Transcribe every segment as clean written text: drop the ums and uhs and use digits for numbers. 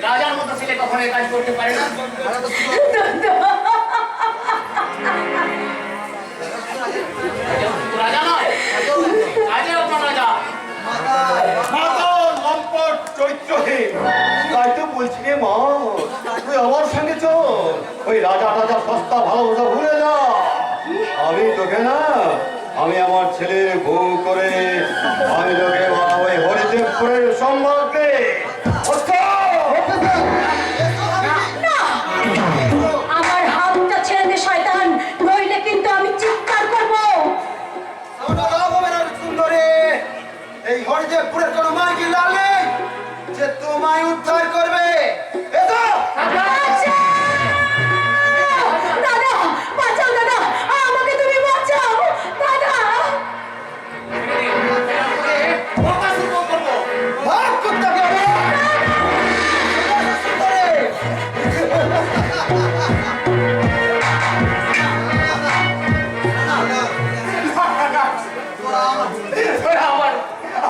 রাজার মতো ছেলে কখনো কাজ করতে পারে না। রাজা নয়, রাজের অপমান রাজা। চৈত্রহীন তাই তো বলছি রে মা, তুই আমার সঙ্গে চল, ওই রাজা টাজা সস্তা ভালোবাসা ভুলে যা। আমি তোকে না, আমি আমার ছেলের বউ করে আমি তোকে ওই হরিদেবপুরের সম্পর্কে আমার হাতটা ছেড়ে দে শয়তান, নইলে কিন্তু আমি চিৎকার করবো। সুন্দরী, এই হরিদেবপুরের কোনো মাইকি লাল নেই যে তোমায় উদ্ধার করবে। দাদা বাঁচাও, দাদা আমাকে তুমি বাঁচাও দাদা। ভাগ করতে হবে।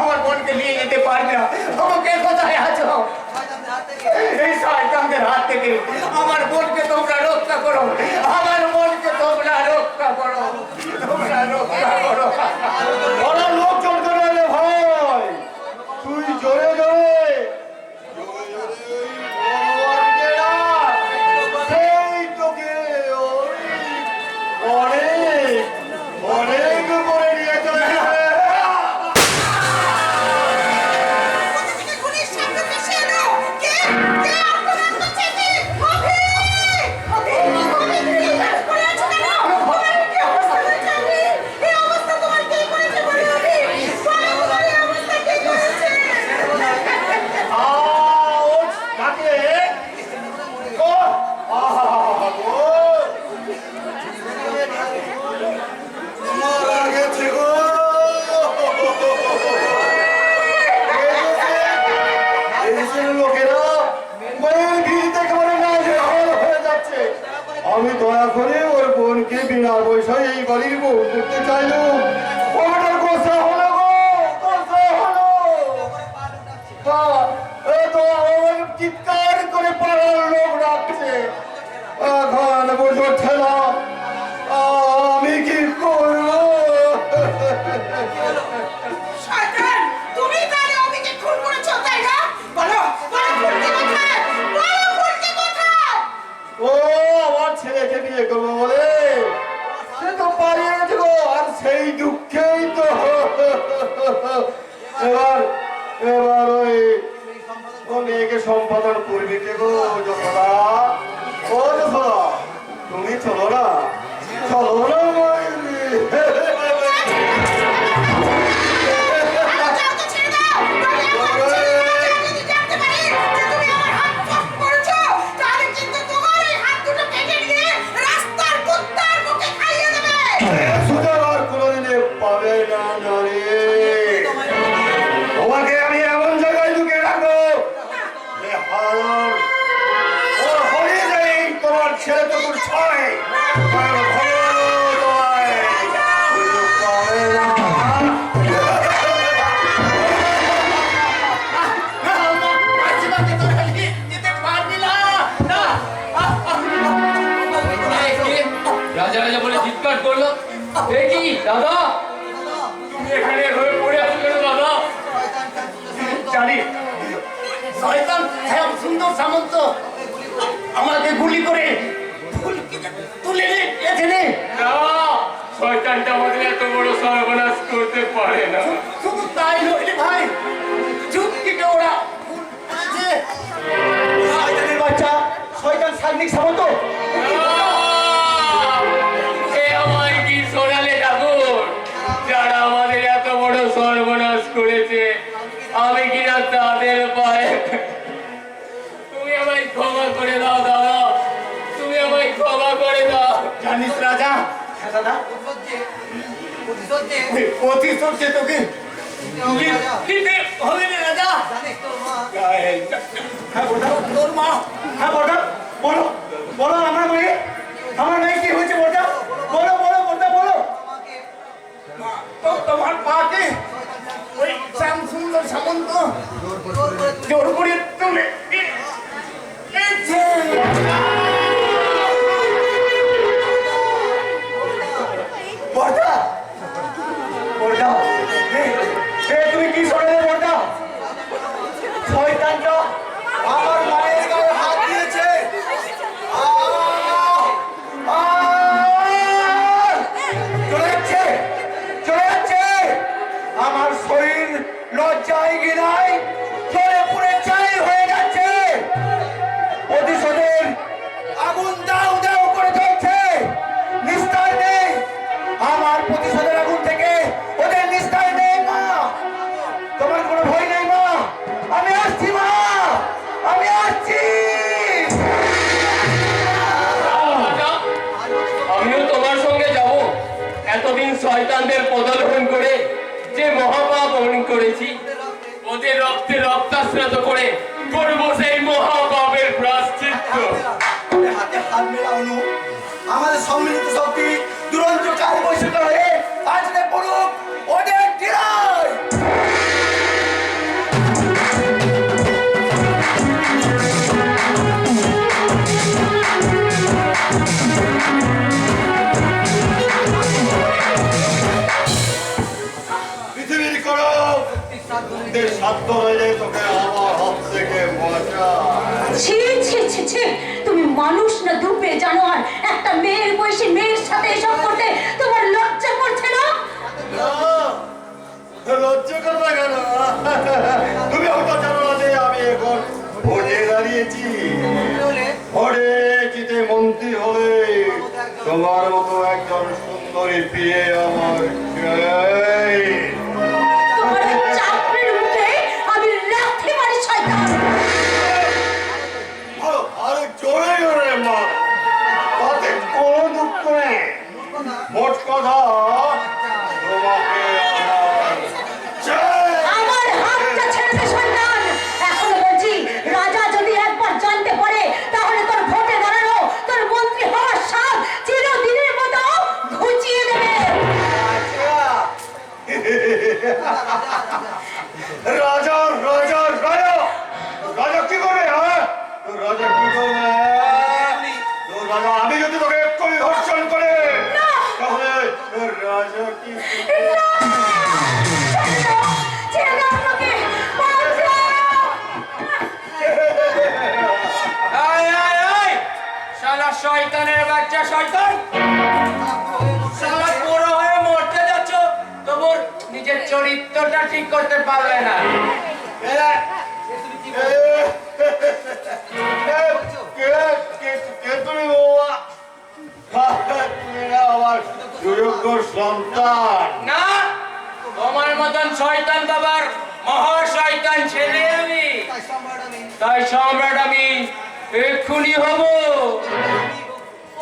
আমার বোনকে নিয়ে যেতে পারবে না। আমাকে কোথায় আছো? এই শয়তানদের হাত থেকে আমার বোনকে তোমরা রক্ষা করো, আমার বোনকে তোমরা রক্ষা করো, তোমরা রক্ষা করো। ওরা লোকজন করে রে ভাই, তুই জোরে জোরে সেই তোকে অনেক অনেক করে নিয়ে চলে যাবে। আমি দয়া করে ওর বোনকে বিনা পয়সায় এই বাড়ির বউ করতে চাইলাম। ওটার গোসা হলো গো, গোসা হলো। তো আমার চিৎকার করে পাড়ার লোক ডাকছে, এখন বুঝো ঠেলা আমি কি করবো? শয়তান, তুমি তাহলে ওকে খুন করেছো তাই না? বলো বলো, খুনটি কোথায়? বলো খুনটি কোথায়? ও আমার ছেলেকে বিয়ে করবো বলে সে তো পালিয়ে গেছে গো, আর সেই দুঃখেই তো এবার এবার ও মেয়েকে সম্পাদন করবে কে গো? যশোদা, ও যশোদা, তুমি চলো না, চলো না তোমাকে আমি এমন জায়গায় ঢুকে রাখবো তোমার ছেলে তো ছয় রাজা রাজা বলে চিৎকার করলো। কি দাদা, তুমি এখানে হয়ে পড়ে আছো কেন দাদা? জানি শয়তান শ্যাম সুন্দর সামন্ত আমাকে গুলি করে তুলে নিয়েছে। শয়তানটা আমাদের এত বড় সর্বনাশ করতে পারে না। শুধু তাই নইলে ভাই, যুক্তিকে ওরা শয়তানের বাচ্চা, শয়তান সার্বিক সামন্ত যারা আমাদের এত বড় সর্বনাশ করেছে, আমি কিনা তাদের পায়ে। তুমি আমায় ক্ষমা করে দাও দাদা, তুমি আমায় ক্ষমা করে দাও। জানিস রাজা, দাদা প্রতিশোধে তোকে দিতে হবে না রাজা। হ্যাঁ বড়দা, তোর মা, হ্যাঁ বড়দা, বলো বলো আমার মেয়ে কি হয়েছে বড়দা? বলো বলো বড়দা, বলো। তোমার পাকে ওই শ্যাম সুন্দর সামন্ত জোর করে তুলে লজ্জায় ঘৃণায় জ্বলে পুড়ে ছাই হয়ে যাচ্ছে। প্রতিশোধের আগুন দাউ দাউ করে জ্বলছে, নিস্তার নেই। আমার প্রতিশোধের আগুন থেকে ওদের নিস্তার নেই। মা, তোমার কোনো ভয় নেই মা? আমি আসছি মা, আমি আসছি। রাজা, আমিও তোমার সঙ্গে যাব। এতদিন শয়তানদের পদলোহন করে যে মহাপাপ বহন করেছি, ওদের রক্তে রক্তাস্নাত করে করবো সেই মহাপাপের প্রায়শ্চিত্ত। হাতে হাত মেলানো আমাদের সম্মিলিত শক্তি দুরন্ত কাল বৈশাখ হয়ে আজকে পড়ুক ওদের টিরায়। পৃথিবীর করো সাধ্য হইলে তোকে আমার হাত থেকে বাঁচায়। ছি ছি ছি ছি, তুমি মানুষ না দুপে জানোয়ার। একটা মেয়ের বয়সী মেয়ের সাথে এসব করতে তোমার লজ্জা করছে না? লজ্জা করবে কেন? তুমি হয়তো জানো না যে আমি এখন ভোটে দাঁড়িয়েছি। ভোটে জিতে মন্ত্রী হলে তোমার মতো একজন সুন্দরী পেয়ে আমার চাই। তোমার এই চাকরির মুখে আমি লাথি মারি শয়তান। আরো জোরে জোরে মা, তাতে কোনো দুঃখ নেই। মোট কথা তোমাকে আমার চাই। আমার হাতটা ছেড়ে দে শয়তান। এখন বলছি, রাজা যদি একবার জানতে পারে তাহলে তোর ভোটে দাঁড়ানো, তোর মন্ত্রী হওয়ার স্বাদ চিরদিনের মতো ঘুচিয়ে দেবে। রাজা রাজা রাজা রাজা কি করবে? হ্যাঁ, রাজা কি করবে? রাজা আমি যদি তোকে এক্ষুনি ধর্ষণ করে তাহলে রাজা কি ছেড়ে দাও আমাকে, বাঁচাও। শালা শয়তানের বাচ্চা শয়তান, শালা পুরো হয়ে মরতে যাচ্ছ, তবু নিজের চরিত্রটা ঠিক করতে পারবে না। সন্তান না, তোমার মতন শয়তান বাবার মহা শয়তান ছেলে আমি। তাই সম্রাট আমি এক্ষুনি হব।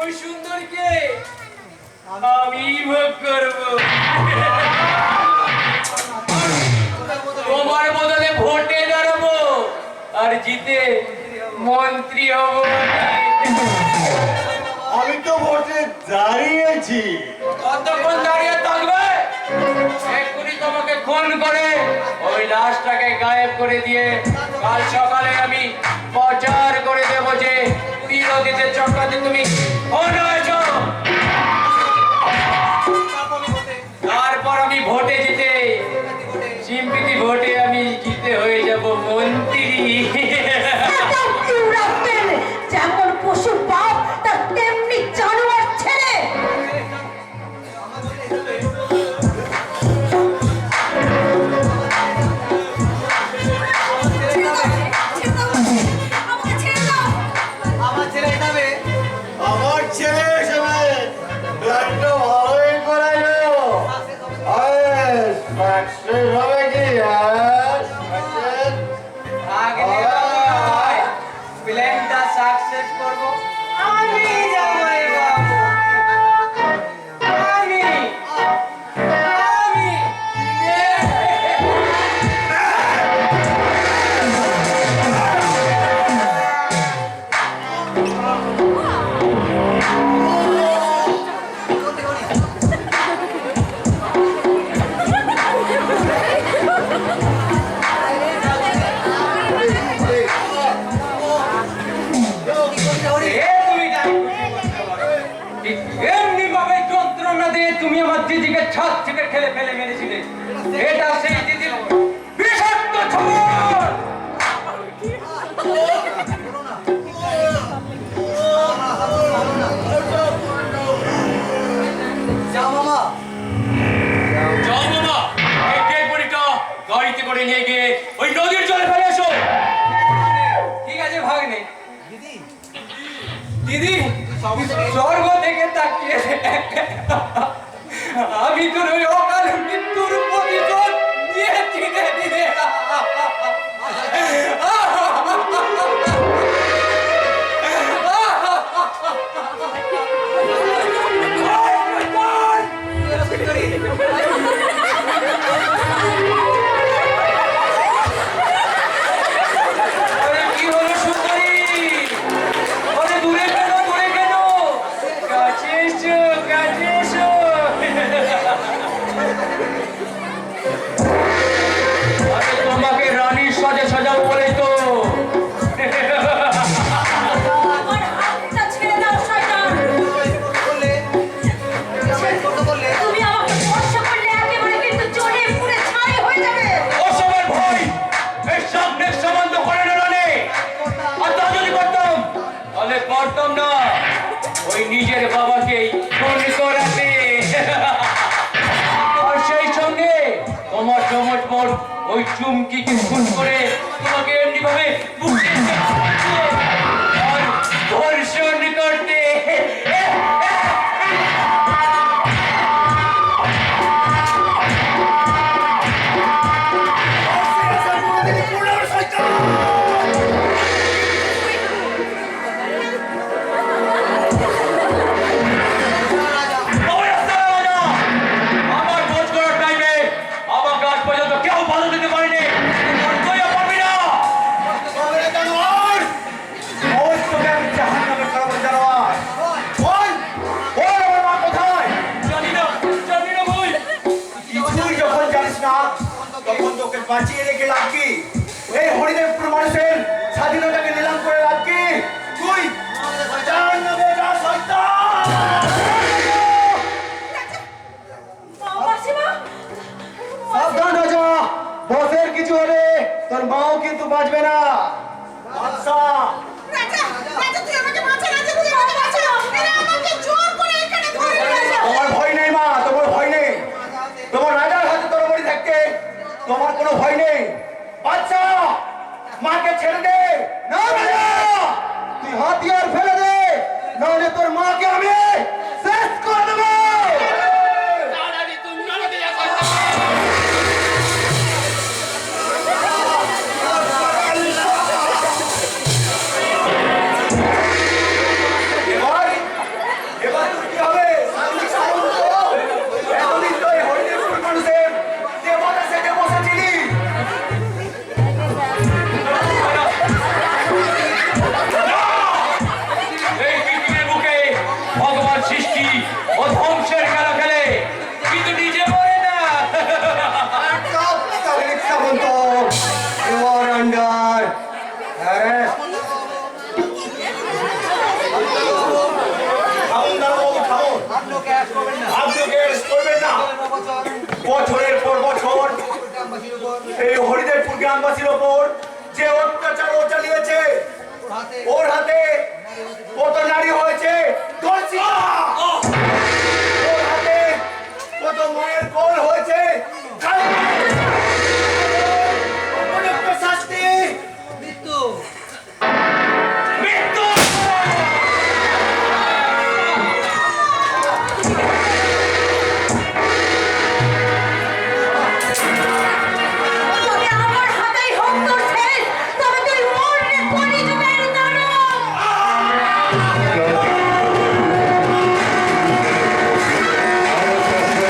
ওই সুন্দরকে আমি ভোগ করব। তোমার বদলে ভোটে দাঁড়াবো আর জিতে মন্ত্রী হব। আমি তো ভোটে দাঁড়িয়েছি। কতক্ষণ দাঁড়িয়ে থাকবে? এক্ষুনি তোমাকে খুন করে ওই লাশটাকে গায়েব করে দিয়ে কাল সকালে আমি প্রচার করে দেব যে বিরোধীতে চক্রাতে তুমি খুন হয়েছ। তারপর আমি ভোটে জিতে সিম্পিতি ভোটে আমি জিতে হয়ে যাব মন্ত্রী। যেমন পশু পাপ তার তেমনি জানোয়ার ছেলে। আমার ছেলে হিসেবে প্ল্যানটা ভালোই করাইলো। সাকসেস হবে কি? সাকসেস প্ল্যানটা সাকসেস করব আমি। যাবো রে বাবু, আমি আমি এমনি ভাবে যন্ত্রণা দিয়ে তুমি আমার দিদিকে ছাদ থেকে ঠেলে ফেলে মেরেছিলে। এটা সেই দিদির বিষাক্ত ছবল। চল মামা, এই ডেড বডিটা গাড়িতে করে দিদি স্বর্গ থেকে তাকিয়ে আমি তোর ওই অকাল মৃত্যুর প্রতিশোধ নিয়েছি রে দিদি। কি হলো সুন্দরী? আরে দূরে কেন, দূরে কেন? কাছে এসো, কাছে এসো। আরে তোমাকে রানীর সাজে সাজাও বলেই তো। আমার হাতটা ছেড়ে দাও শয়তান। তুমি আমাকে স্পর্শ করলে একেবারে কিন্তু জ্বলে পুড়ে ছাই হয়ে যাবে। অসমের ভয় এই সামনে সামন্ত করে না রানী। আর তা যদি করতাম তাহলে পারতাম না ওই নিজের বাবাকেই খুন করাতে। আর সেই সঙ্গে তোমার চমৎপর ওই চুমকিকে খুন করে তোমাকে এমনি ভাবে বুকে চেপে আর ধর্ষণ করতে। আমার খোঁজ করার টাইমে আমার গাছ পর্যন্ত কেউ বাধা দিতে পারেনি। তুই পারবি না। জানি না, জানি না বই। বাঁচিয়ে রেখে লাভ কি? এই হরিদেবপুর মানুষের স্বাধীনতাকে নিলাম করে লাভ কি? তুই জাহান্নামে যা শয়তান! মাসিমা, সাবধান রাজা, বসের কিছু হলে তোর মাও কিন্তু বাঁচবে না। আচ্ছা রাজা রাজা তুই আমাকে বাঁচা, রাজা তুই আমাকে বাঁচা। এরা আমাকে জোর করে এখানে ধরে নিয়ে আসে। তোমার ভয় নেই মা, তোমার ভয় নেই। তোমার রাজার হাতে তরবারি থাকতে তোমার কোনো ভয় নেই। বাচ্চা মাকে ছেড়ে দে। না রাজা, তুই হাতিয়ার ফেলে দে, নাহলে তোর মাকে আমি শেষ করে দেবো। এবার এবার তোর কি হবে? এতদিন তো এই হরিদেবপুর মানুষের দেবতা সেজে বসেছিলি। এই পৃথিবীর বুকে ভগবান সৃষ্টি ও ধ্বংসের খেলা খেলে, কিন্তু নিজে মরে না। সামন্ত, you are under arrest. খাউন দারোগা, খাউন। আপনি arrest করবেন না। বছরের পর বছর এই হরিদেবপুর গ্রামবাসীর ওপর যে অত্যাচার ও চালিয়েছে, ওর হাতে কত নারী হয়েছে ধর্ষিতা, ওর হাতে কত মায়ের কোল